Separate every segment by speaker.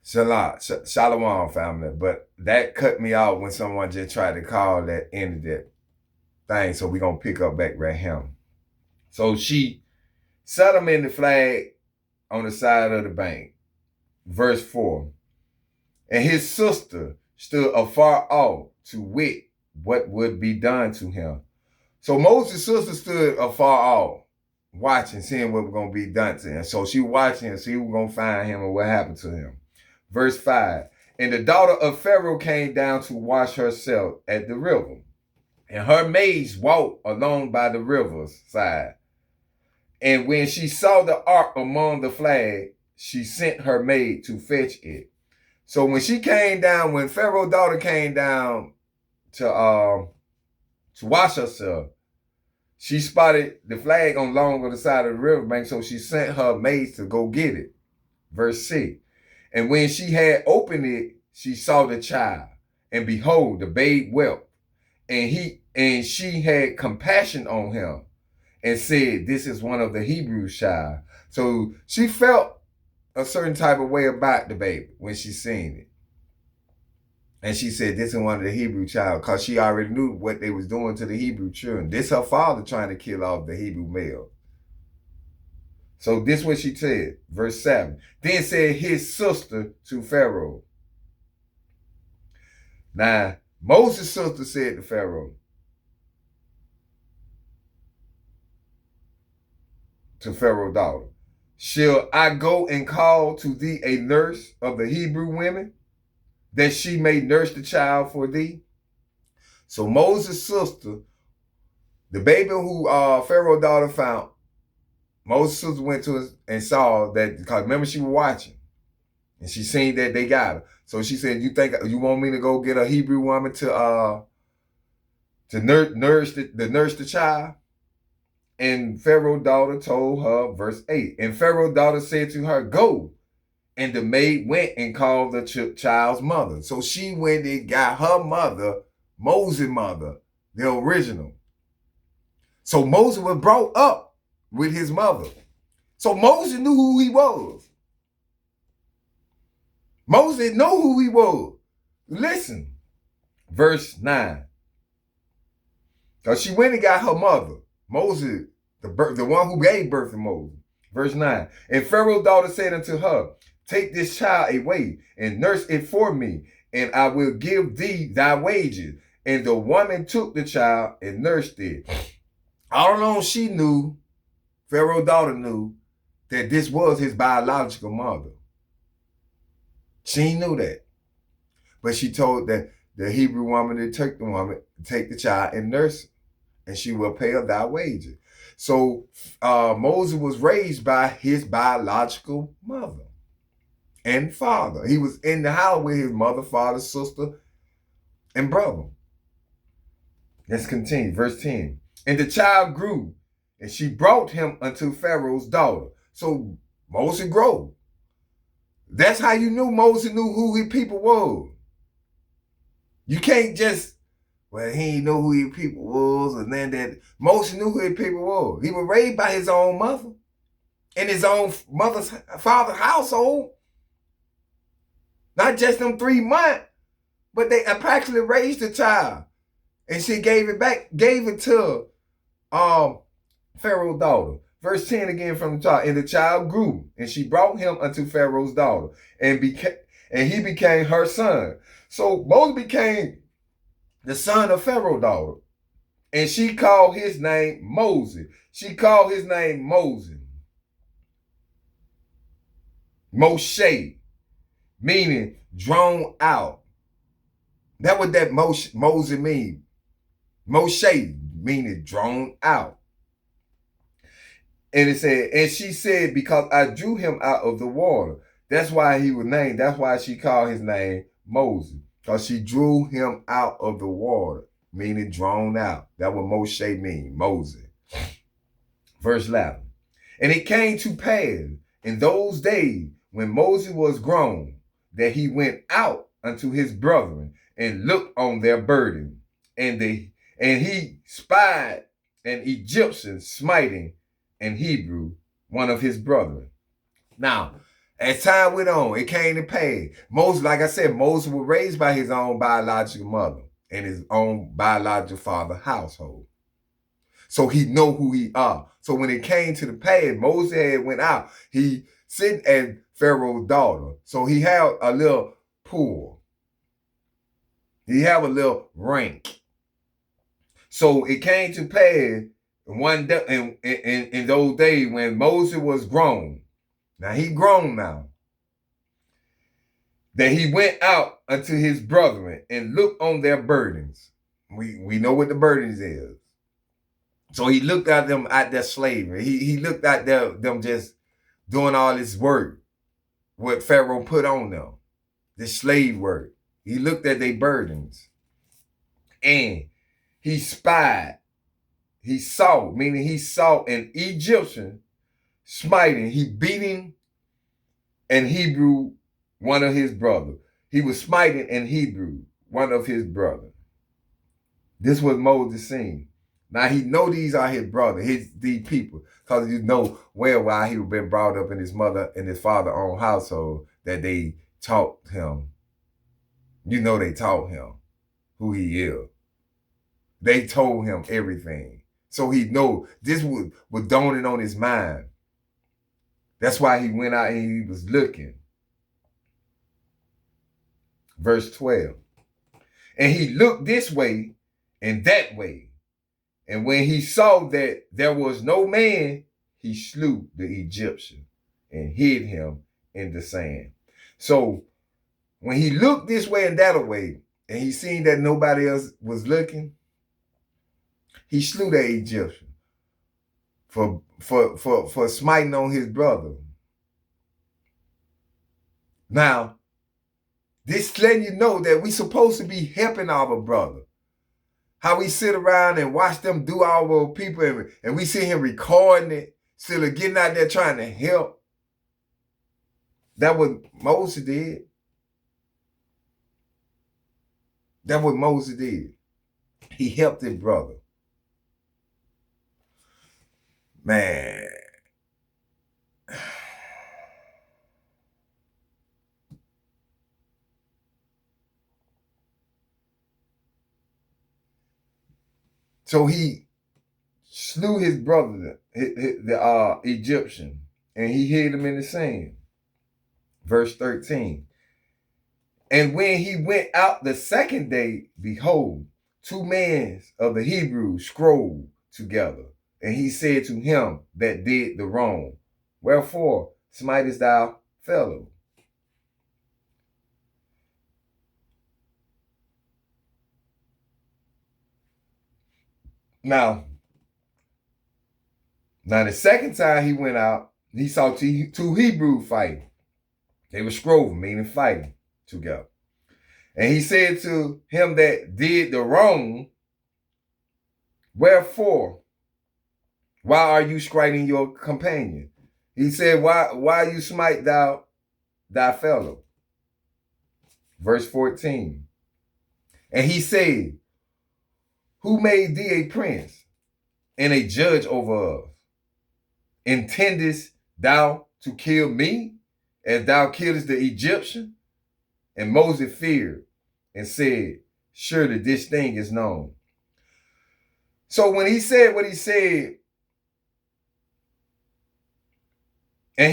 Speaker 1: Shalom, family. But that cut me off when someone just tried to call that ended that thing. So we're going to pick up back right here. So she set him in the flag on the side of the bank. Verse 4. And his sister stood afar off to wit what would be done to him. So Moses' sister stood afar off, watching, seeing what was going to be done to him. So she watching and see who was going to find him and what happened to him. Verse 5. And the daughter of Pharaoh came down to wash herself at the river. And her maids walked along by the river's side. And when she saw the ark among the flag, she sent her maid to fetch it. So when she came down, when Pharaoh's daughter came down to wash herself, she spotted the flag on the side of the riverbank, so she sent her maids to go get it. Verse 6. And when she had opened it, she saw the child, and behold, the babe wept. And she had compassion on him, and said, "This is one of the Hebrew child." So she felt a certain type of way about the baby when she seen it. And she said, "This is one of the Hebrew child," because she already knew what they was doing to the Hebrew children. This her father trying to kill off the Hebrew male. So this what she said, verse 7. Then said his sister to Pharaoh. Now, Moses' sister said to Pharaoh, to Pharaoh's daughter, "Shall I go and call to thee a nurse of the Hebrew women, that she may nurse the child for thee?" So Moses' sister, the baby who Pharaoh's daughter found, Moses' sister went to us and saw that, because remember she was watching, and she seen that they got her. So she said, "You think you want me to go get a Hebrew woman to nurse the child?" And Pharaoh's daughter told her, verse 8. And Pharaoh's daughter said to her, "Go." And the maid went and called the child's mother. So she went and got her mother, Moses' mother, the original. So Moses was brought up with his mother. So Moses knew who he was. Moses knew who he was. Listen, verse 9. Because she went and got her mother, Moses, the one who gave birth to Moses. Verse 9. And Pharaoh's daughter said unto her, "Take this child away and nurse it for me, and I will give thee thy wages." And the woman took the child and nursed it. All along she knew, Pharaoh's daughter knew, that this was his biological mother. She knew that. But she told that the Hebrew woman to take the child and nurse it, and she will pay her thy wages. So Moses was raised by his biological mother and father. He was in the house with his mother, father, sister, and brother. Let's continue. Verse 10. And the child grew, and she brought him unto Pharaoh's daughter. So Moses grew. That's how you knew Moses knew who his people were. You can't just, well, he didn't know who his people was, and then that Moses knew who his people were. He was raised by his own mother in his own father's household. Not just them 3 months, but they practically raised the child. And she gave it to Pharaoh's daughter. Verse 10 again from the top. And the child grew, and she brought him unto Pharaoh's daughter, and he became her son. So Moses became the son of Pharaoh's daughter. And she called his name Moses. She called his name Moses. Moshe, meaning drawn out. That's what that Moses means. Moshe, meaning drawn out. And it said, and she said, "Because I drew him out of the water." That's why he was named. That's why she called his name Moses. Because she drew him out of the water, meaning drawn out. That's what Moshe means, Moses. Verse 11. And it came to pass in those days when Moses was grown, that he went out unto his brethren and looked on their burden. And he spied an Egyptian smiting an Hebrew, one of his brethren. Now, As time went on, it came to pass. Moses, like I said, Moses was raised by his own biological mother and his own biological father household. So he know who he are. So when it came to the pass, Moses had went out. He sitting at Pharaoh's daughter. So he had a little pool. He have a little rank. So it came to pass one day in those days when Moses was grown. Now he grown now. That he went out unto his brethren and looked on their burdens. We know what the burdens is. So he looked at them at their slavery. He looked at them just doing all this work, what Pharaoh put on them, this slave work. He looked at their burdens. And he spied. He saw, meaning he saw an Egyptian smiting. He beating an Hebrew, one of his brothers. He was smiting in Hebrew, one of his brothers. This was Moses seen. Now he know these are his brothers, these people, because you know well why he been brought up in his mother and his father own household that they taught him. You know they taught him who he is. They told him everything. So he know this was dawning on his mind. That's why he went out and he was looking. Verse 12. And he looked this way and that way. And when he saw that there was no man, he slew the Egyptian and hid him in the sand. So when he looked this way and that way, and he seen that nobody else was looking, he slew the Egyptian for smiting on his brother. Now, this letting you know that we supposed to be helping our brother. How we sit around and watch them do our people and we see him recording it, still getting out there trying to help. That's what Moses did. That's what Moses did. He helped his brother. Man. So he slew his brother, the Egyptian, and he hid him in the sand. Verse 13. And when he went out the second day, behold, 2 men of the Hebrews scrolled together. And he said to him that did the wrong, wherefore smitest thou fellow? Now the second time he went out, he saw 2 Hebrews fighting. They were scrolling, meaning fighting together. And he said to him that did the wrong, wherefore? Why are you smiting your companion? He said, why you smite thou thy fellow? Verse 14. And he said, who made thee a prince and a judge over us? Intendest thou to kill me as thou killest the Egyptian? And Moses feared and said, surely this thing is known. So when he said what he said, and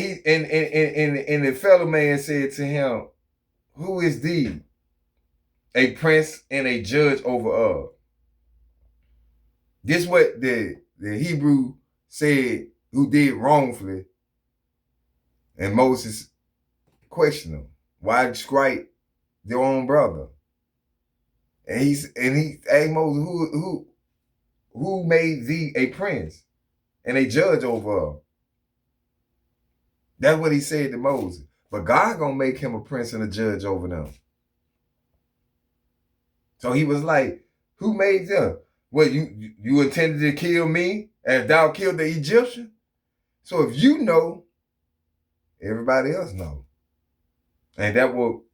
Speaker 1: the fellow man said to him, who is thee, a prince and a judge over us? This what the Hebrew said who did wrongfully, and Moses questioned him. Why strike their own brother? And he asked Moses, who made thee a prince and a judge over us? That's what he said to Moses. But God gonna make him a prince and a judge over them. So he was like, who made them? Well, you intended to kill me as thou killed the Egyptian? So if you know, everybody else know. And that will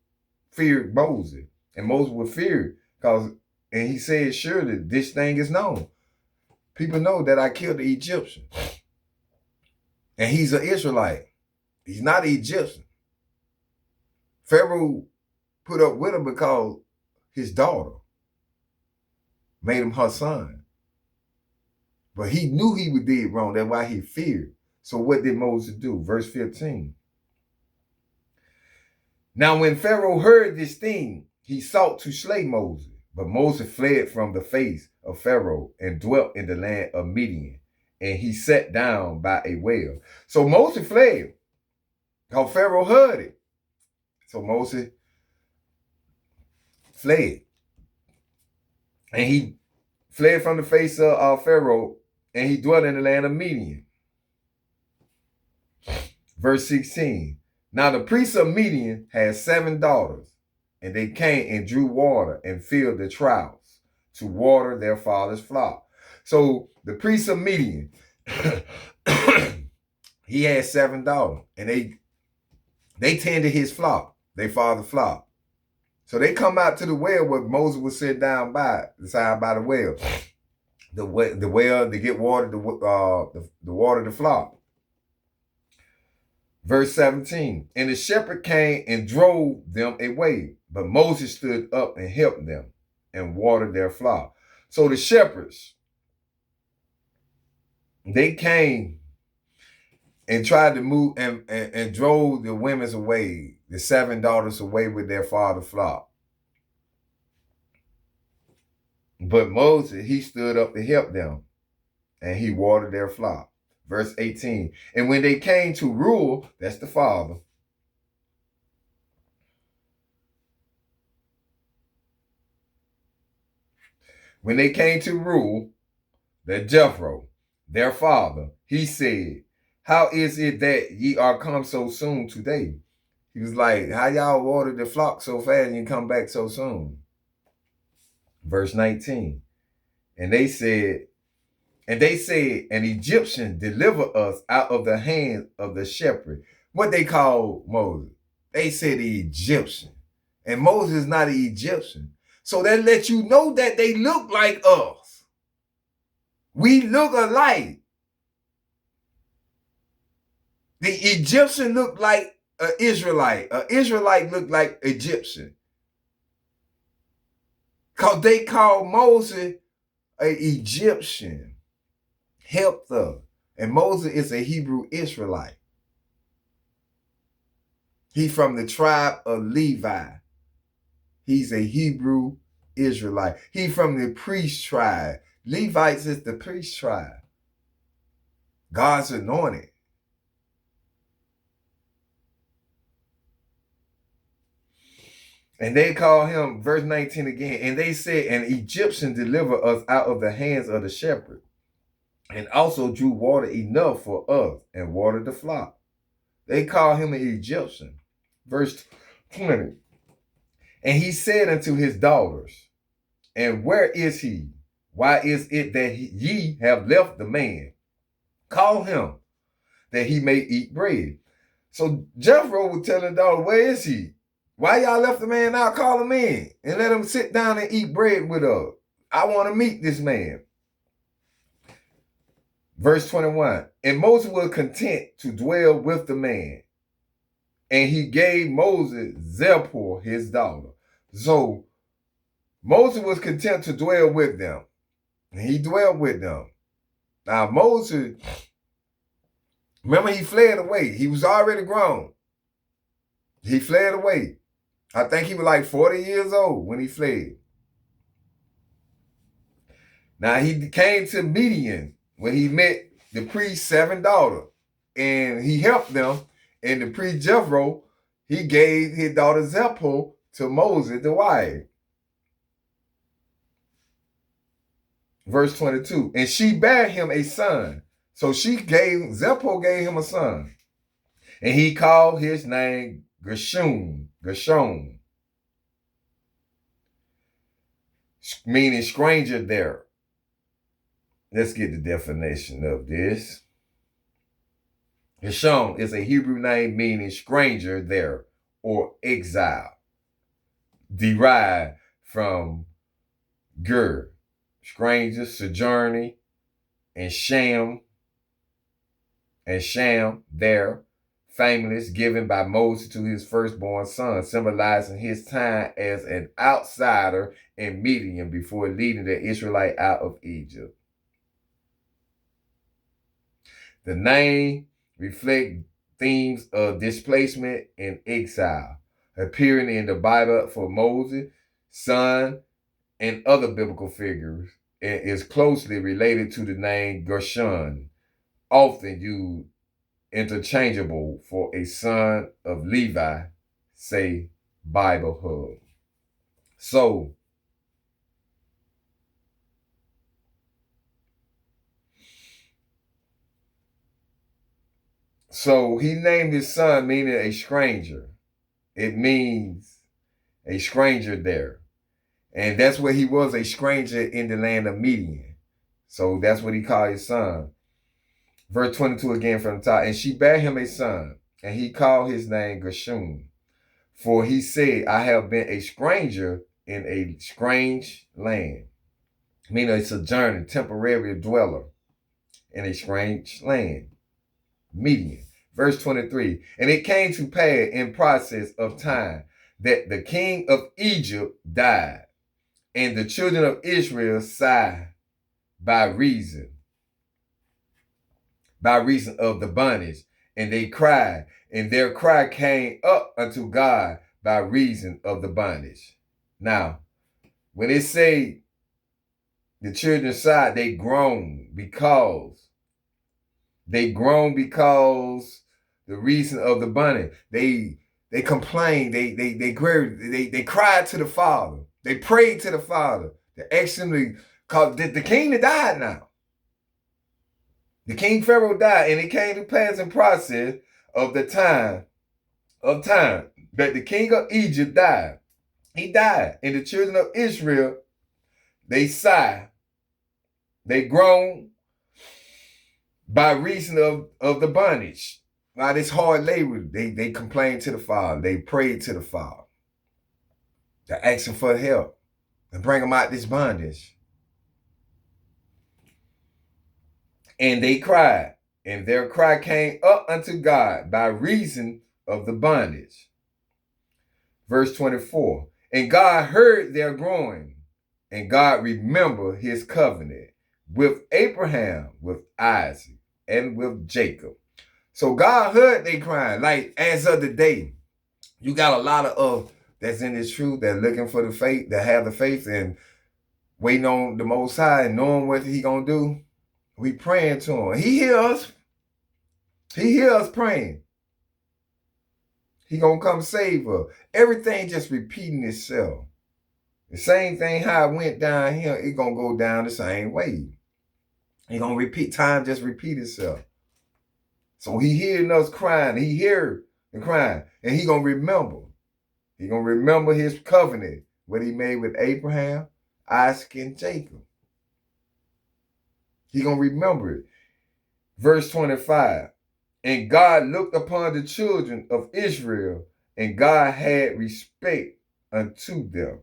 Speaker 1: fear Moses. And Moses would fear and he said, surely this thing is known. People know that I killed the Egyptian. And he's an Israelite. He's not an Egyptian. Pharaoh put up with her because his daughter made him her son. But he knew he did wrong. That's why he feared. So what did Moses do? Verse 15. Now when Pharaoh heard this thing, he sought to slay Moses. But Moses fled from the face of Pharaoh and dwelt in the land of Midian. And he sat down by a well. So Moses fled because Pharaoh heard it. So Moses fled. And he fled from the face of Pharaoh, and he dwelt in the land of Midian. Verse 16. Now the priest of Midian had 7 daughters, and they came and drew water and filled the troughs to water their father's flock. So the priest of Midian, he had 7 daughters, and they tended his flock, their father's flock. So they come out to the well where Moses was sitting down by the well. The well to get water, the water the flock. Verse 17. And the shepherd came and drove them away, but Moses stood up and helped them and watered their flock. So the shepherds, they came and tried to move and drove the women away, the 7 daughters away with their father's flock. But Moses, he stood up to help them, and he watered their flock. Verse 18. And when they came to rule, that's the father. When they came to rule, that Jethro, their father, he said, how is it that ye are come so soon today? He was like, how y'all watered the flock so fast and you come back so soon? Verse 19. And they said, an Egyptian deliver us out of the hands of the shepherd. What they call Moses? They said the Egyptian. And Moses is not an Egyptian. So that lets you know that they look like us. We look alike. The Egyptian looked like an Israelite. An Israelite looked like Egyptian. Because they called Moses an Egyptian. Helped her. And Moses is a Hebrew Israelite. He's from the tribe of Levi. He's a Hebrew Israelite. He's from the priest tribe. Levites is the priest tribe. God's anointed. And they call him, verse 19 again, and they said, an Egyptian deliver us out of the hands of the shepherd, and also drew water enough for us and watered the flock. They call him an Egyptian. Verse 20. And he said unto his daughters, and where is he? Why is it that ye have left the man? Call him, that he may eat bread. So Jethro would tell the daughter, where is he? Why y'all left the man out? Call him in and let him sit down and eat bread with us. I want to meet this man. Verse 21. And Moses was content to dwell with the man, and he gave Moses Zipporah his daughter. So Moses was content to dwell with them, and he dwelled with them. Now Moses, remember, he fled away. He was already grown. He fled away. I think he was like 40 years old when he fled. Now he came to Midian when he met the priest's 7 daughters, and he helped them. And the priest Jethro, he gave his daughter Zipporah to Moses, the wife. Verse 22. And she bare him a son. So Zipporah gave him a son. And he called his name Gershom, meaning stranger there. Let's get the definition of this. Gershom is a Hebrew name meaning stranger there or exile, derived from ger, stranger, sojourning, and sham, there, famous, given by Moses to his firstborn son, symbolizing his time as an outsider in Midian before leading the Israelite out of Egypt. The name reflects themes of displacement and exile, appearing in the Bible for Moses, son, and other biblical figures, and is closely related to the name Gershon, often used interchangeable for a son of Levi, say Bible Hub. So he named his son meaning a stranger. It means a stranger there. And that's where he was, a stranger in the land of Midian. So that's what he called his son. Verse 22 again from the top. And she bare him a son, and he called his name Gershom. For he said, I have been a stranger in a strange land. Meaning a sojourner, temporary dweller in a strange land. Midian. Verse 23. And it came to pass in process of time that the king of Egypt died, and the children of Israel sighed by reason of the bondage, and they cried, and their cry came up unto God by reason of the bondage. Now, when it say the children sighed, they groaned because the reason of the bondage. They complained, they cried to the Father. They prayed to the Father. They actually, because the king had died now. The king Pharaoh died, and it came to pass in process of time that the king of Egypt died. He died, and the children of Israel, they sighed, they groaned by reason of the bondage. By this hard labor, they complained to the Father. They prayed to the Father. They're asking for help and bring them out this bondage. And they cried, and their cry came up unto God by reason of the bondage. Verse 24. And God heard their groaning, and God remembered his covenant with Abraham, with Isaac, and with Jacob. So God heard they crying. Like as of the day, you got a lot of that's in this truth, that looking for the faith, that have the faith and waiting on the Most High and knowing what he gonna do. We praying to him. He hear us. He hear us praying. He gonna come save us. Everything just repeating itself. The same thing how it went down here, it gonna go down the same way. He gonna repeat, time just repeat itself. So he hearing us crying. He hear the crying, and he gonna remember. He gonna remember his covenant, what he made with Abraham, Isaac, and Jacob. He gonna remember it. Verse 25. And God looked upon the children of Israel, and God had respect unto them.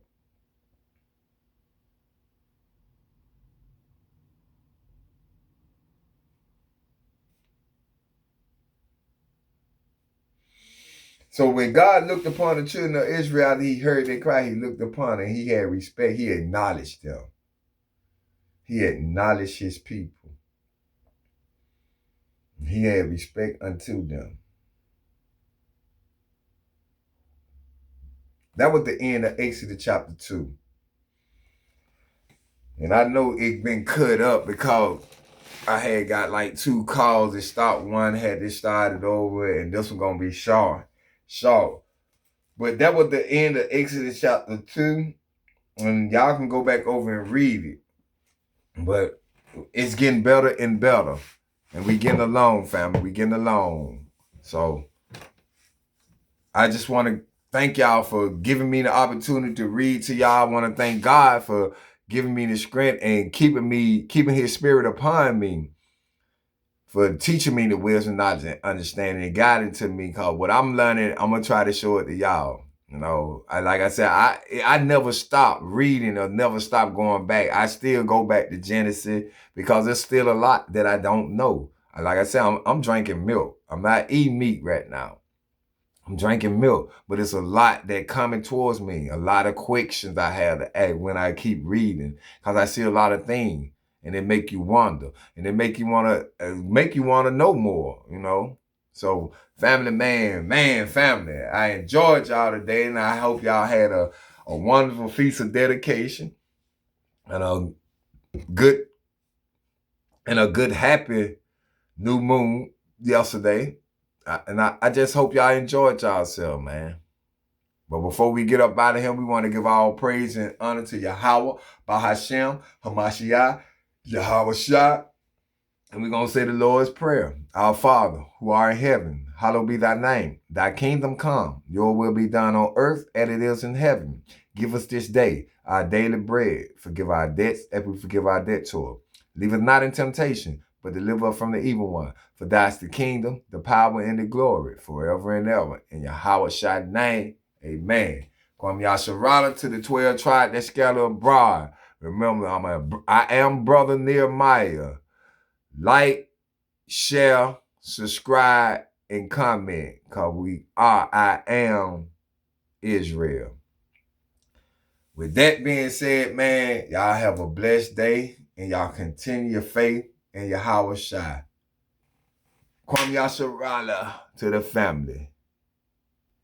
Speaker 1: So when God looked upon the children of Israel, he heard their cry, he looked upon it, he had respect, he acknowledged them. He acknowledged his people. He had respect unto them. That was the end of Exodus chapter 2. And I know it been cut up because I had got like 2 calls that stopped. One had this started over, and this one gonna be short. But that was the end of Exodus chapter 2. And y'all can go back over and read it. But it's getting better and better. And we getting along, family. We getting along. So I just want to thank y'all for giving me the opportunity to read to y'all. I want to thank God for giving me the strength and keeping his spirit upon me, for teaching me the wisdom, knowledge, and understanding, and guiding to me. Because what I'm learning, I'm going to try to show it to y'all. You know, like I said, I never stop reading or never stop going back. I still go back to Genesis because there's still a lot that I don't know. Like I said, I'm drinking milk. I'm not eating meat right now. I'm drinking milk, but it's a lot that coming towards me. A lot of questions I have to ask when I keep reading, because I see a lot of things, and it make you wonder, and it make you wanna know more. So, family, family. I enjoyed y'all today, and I hope y'all had a wonderful feast of dedication and a good happy new moon yesterday. I just hope y'all enjoyed yourself, man. But before we get up out of here, we want to give all praise and honor to Yahweh, Bahashem, Hamashiach, Yahweh Shah. And we're going to say the Lord's Prayer. Our Father, who art in heaven, hallowed be thy name. Thy kingdom come, your will be done on earth as it is in heaven. Give us this day our daily bread. Forgive our debts as we forgive our debtors. Leave us not in temptation, but deliver us from the evil one. For that's the kingdom, the power, and the glory, forever and ever. In Yahweh Shah's name, amen. Kwam Yasharana to the 12 tribes that scatter abroad. Remember, I am Brother Nehemiah. Like, share, subscribe, and comment, because I am Israel. With that being said, man, y'all have a blessed day, and y'all continue your faith in Yahweh Shai. Kwam Yasharala to the family.